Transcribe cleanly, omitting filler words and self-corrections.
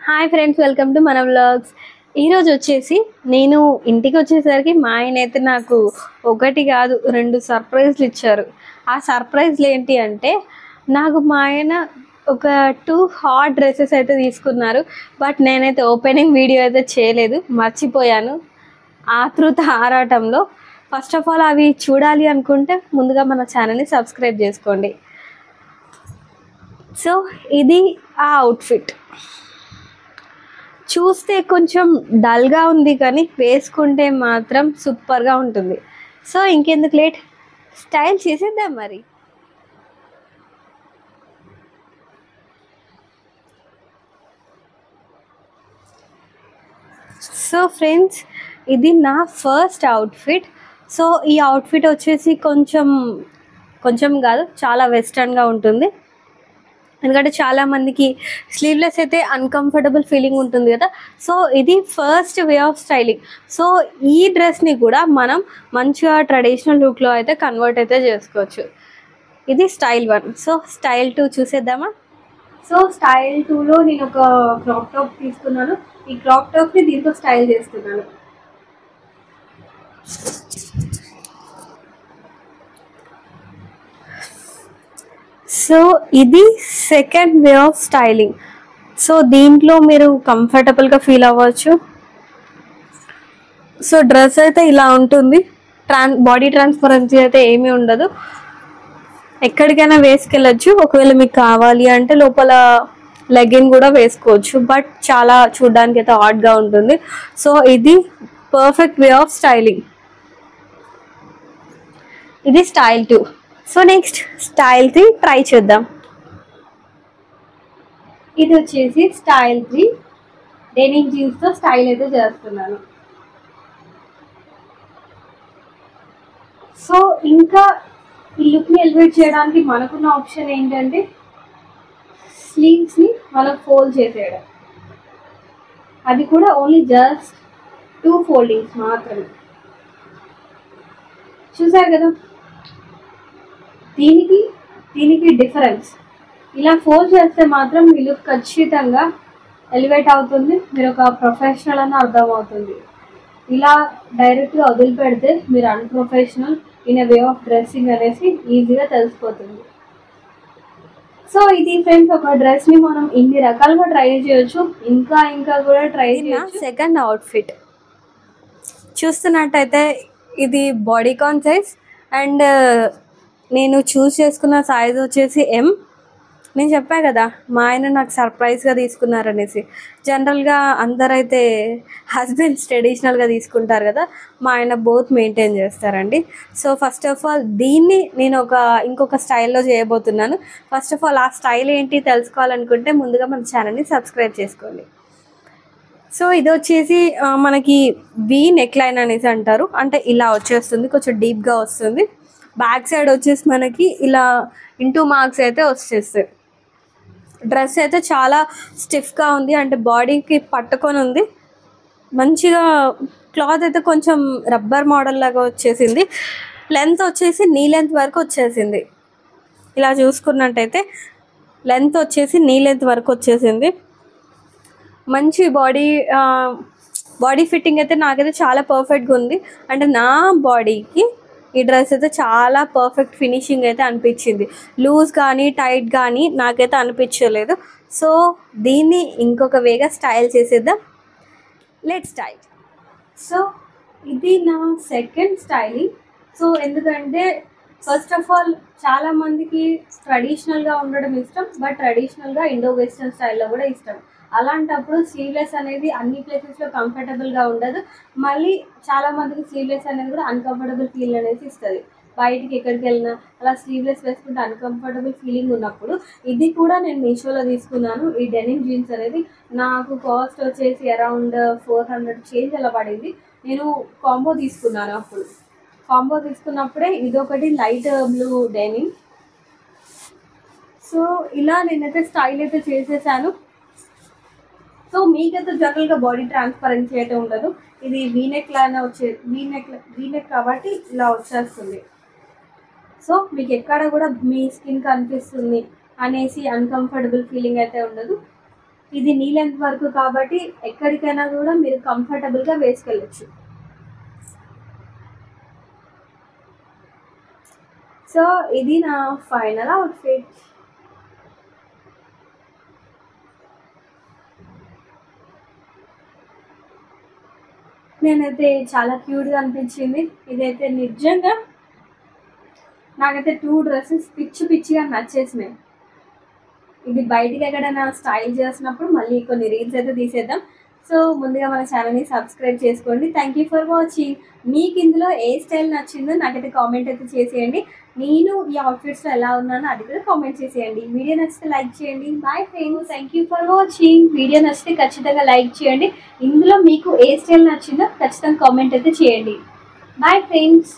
Hi friends, welcome to మన vlogs. ఈరోజు వచ్చేసి నేను ఇంటికి వచ్చేసరికి మా ఆయన అయితే నాకు ఒకటి కాదు 2 సర్ప్రైజ్లు ఇచ్చారు. ఆ సర్ప్రైజ్లు ఏంటి అంటే నాకు మా ఆయన ఒక 2 హాట్ డ్రెస్సెస్ అయితే తీసుకున్నారు. బట్ నేనైతే ఓపెనింగ్ వీడియో అయితే చేయలేదు, మర్చిపోయాను ఆతృత ఆరాటంలో. ఫస్ట్ ఆఫ్ ఆల్ అవి చూడాలి అనుకుంటే ముందుగా మన ఛానల్ని సబ్స్క్రైబ్ చేసుకోండి. సో ఇది ఆ అవుట్ఫిట్. చూస్తే కొంచెం డల్గా ఉంది కానీ వేసుకుంటే మాత్రం సూపర్గా ఉంటుంది. సో ఇంకెందుకు లేట్, స్టైల్ చేసేద్దాం మరి. సో ఫ్రెండ్స్, ఇది నా ఫస్ట్ అవుట్ఫిట్. సో ఈ అవుట్ఫిట్ వచ్చేసి కొంచెం కాదు, చాలా వెస్టర్న్గా ఉంటుంది. ఎందుకంటే చాలామందికి స్లీవ్లెస్ అయితే అన్కంఫర్టబుల్ ఫీలింగ్ ఉంటుంది కదా. సో ఇది first way of styling. So ఈ డ్రెస్ని కూడా మనం మంచిగా ట్రెడిషనల్ లుక్లో అయితే కన్వర్ట్ అయితే చేసుకోవచ్చు. ఇది స్టైల్ 1. సో స్టైల్ 2 చూసేద్దామా. సో స్టైల్ 2లో నేను ఒక క్రాప్ టాప్ తీసుకున్నాను. ఈ క్రాప్ టాప్ని దీంతో స్టైల్ చేస్తున్నాను. సో ఇది second way of styling. So దీంట్లో మీరు కంఫర్టబుల్గా ఫీల్ అవ్వచ్చు. సో డ్రెస్ అయితే ఇలా ఉంటుంది. బాడీ ట్రాన్స్పరెన్సీ అయితే ఏమీ ఉండదు, ఎక్కడికైనా వేసుకెళ్ళచ్చు. ఒకవేళ మీకు కావాలి అంటే లోపల లెగ్గిన్ కూడా వేసుకోవచ్చు, బట్ చాలా చూడడానికి అయితే హాట్గా ఉంటుంది. సో ఇది పర్ఫెక్ట్ వే ఆఫ్ స్టైలింగ్. ఇది style 2. So next style 3 try చేద్దాం. ఇది వచ్చేసి స్టైల్ 3 డెనిమ్ జీన్స్తో స్టైల్ అయితే చేస్తున్నాను. సో ఇంకా ఈ లుక్ని ఎలివేట్ చేయడానికి మనకున్న ఆప్షన్ ఏంటంటే స్లీవ్స్ని మనం ఫోల్డ్ చేసేయడం. అది కూడా ఓన్లీ జస్ట్ 2 ఫోల్డింగ్స్ మాత్రమే. చూసారు కదా, దీనికి డిఫరెన్స్. ఇలా ఫోల్డ్ చేస్తే మాత్రం మీ లుక్ ఖచ్చితంగా ఎలివేట్ అవుతుంది, మీరు ఒక ప్రొఫెషనల్ అని అర్థమవుతుంది. ఇలా డైరెక్ట్గా వదిలిపెడితే మీరు unprofessional in a way of dressing అనేసి ఈజీగా తెలిసిపోతుంది. సో ఇది ఫ్రెండ్స్, ఒక డ్రెస్ని మనం ఇన్ని రకాలుగా ట్రై చేయొచ్చు, ఇంకా కూడా ట్రై చేయొచ్చు. సెకండ్ అవుట్ఫిట్ చూస్తున్నట్టయితే ఇది బాడీకాన్ సైజ్ అండ్ నేను చూస్ చేసుకున్న సైజ్ వచ్చేసి M. నేను చెప్పా కదా మా ఆయన నాకు సర్ప్రైజ్గా తీసుకున్నారనేసి. జనరల్గా అందరైతే హస్బెండ్స్ ట్రెడిషనల్గా తీసుకుంటారు కదా, మా ఆయన బోత్ మెయింటైన్ చేస్తారండి. సో ఫస్ట్ ఆఫ్ ఆల్ దీన్ని నేను ఇంకొక స్టైల్లో చేయబోతున్నాను. ఫస్ట్ ఆఫ్ ఆల్ ఆ స్టైల్ ఏంటి తెలుసుకోవాలనుకుంటే ముందుగా మన ఛానల్ని సబ్స్క్రైబ్ చేసుకోండి. సో ఇది వచ్చేసి మనకి వీ నెక్ లైన్ అనేసి అంటారు. అంటే ఇలా వచ్చేస్తుంది, కొంచెం డీప్గా వస్తుంది. బ్యాక్ సైడ్ వచ్చేసి మనకి ఇలా ఇంటూ మార్క్స్ అయితే వచ్చేస్తాయి. డ్రెస్ అయితే చాలా స్టిఫ్గా ఉంది, అంటే బాడీకి పట్టుకొని ఉంది. మంచిగా క్లాత్ అయితే కొంచెం రబ్బర్ మోడల్ లాగా వచ్చేసింది. లెంత్ వచ్చేసి నీ లెంత్ వరకు వచ్చేసింది. ఇలా చూసుకున్నట్టయితే లెంత్ వచ్చేసి నీ లెంత్ వరకు వచ్చేసింది. మంచి బాడీ ఫిట్టింగ్ అయితే నాకైతే చాలా పర్ఫెక్ట్గా ఉంది. అంటే నా బాడీకి ఈ డ్రెస్ అయితే చాలా పర్ఫెక్ట్ ఫినిషింగ్ అయితే అనిపించింది. లూజ్ కానీ టైట్ కానీ నాకైతే అనిపించలేదు. సో దీన్ని ఇంకొక వేగా స్టైల్ చేసేద్దాం. Let's style. సో ఇది నా సెకండ్ స్టైలింగ్. సో ఎందుకంటే ఫస్ట్ ఆఫ్ ఆల్ చాలామందికి ట్రెడిషనల్గా ఉండడం ఇష్టం, బట్ ట్రెడిషనల్గా ఇండో వెస్టర్న్ స్టైల్లో కూడా ఇష్టం. అలాంటప్పుడు స్లీవ్లెస్ అనేది అన్ని ప్లేసెస్లో కంఫర్టబుల్గా ఉండదు. మళ్ళీ చాలామందికి స్లీవ్లెస్ అనేది కూడా అన్కంఫర్టబుల్ ఫీల్ అనేది ఇస్తుంది. బయటికి ఎక్కడికి వెళ్ళినా అలా స్లీవ్లెస్ వేసుకుంటే అన్కంఫర్టబుల్ ఫీలింగ్ ఉన్నప్పుడు ఇది కూడా నేను మీషోలో తీసుకున్నాను. ఈ డెనిమ్ జీన్స్ అనేది నాకు కాస్ట్ వచ్చేసి అరౌండ్ 400 చేంజ్ అలా పడింది. నేను కాంబో తీసుకున్నాను. అప్పుడు కాంబో తీసుకున్నప్పుడే ఇదొకటి లైట్ బ్లూ డెనిమ్. సో ఇలా నేనైతే స్టైల్ అయితే చేసేసాను. సో మీకైతే జనరల్గా బాడీ ట్రాన్స్పరెన్సీ అయితే ఉండదు. ఇది వీనెక్ లానే వీనెక్ కాబట్టి ఇలా వచ్చేస్తుంది. సో మీకు ఎక్కడ కూడా మీ స్కిన్ కనిపిస్తుంది అనేసి అన్కంఫర్టబుల్ ఫీలింగ్ అయితే ఉండదు. ఇది నీ లెంత్ వరకు కాబట్టి ఎక్కడికైనా కూడా మీరు కంఫర్టబుల్గా వేసుకెళ్ళచ్చు. సో ఇది నా ఫైనల్ అవుట్ఫిట్. నేనైతే చాలా క్యూట్గా అనిపించింది. ఇదైతే నిజంగా నాకైతే 2 డ్రెస్సెస్ పిచ్చిగా నచ్చేసినాయి. ఇది బయటికి ఎక్కడైనా స్టైల్ చేసినప్పుడు మళ్ళీ కొన్ని రీల్స్ అయితే తీసేద్దాం. సో ముందుగా మన ఛానల్ని సబ్స్క్రైబ్ చేసుకోండి. Thank you for watching. మీకు ఇందులో ఏ స్టైల్ నచ్చిందో నాకైతే కామెంట్ అయితే చేసేయండి. నేను ఈ అవుట్ఫిట్స్లో ఎలా ఉన్నానో అది కూడా కామెంట్ చేసేయండి. వీడియో నచ్చితే లైక్ చేయండి. Bye friends, thank you for watching. Video నచ్చితే ఖచ్చితంగా లైక్ చేయండి. ఇందులో మీకు ఏ స్టైల్ నచ్చిందో ఖచ్చితంగా కామెంట్ అయితే చేయండి. Bye friends.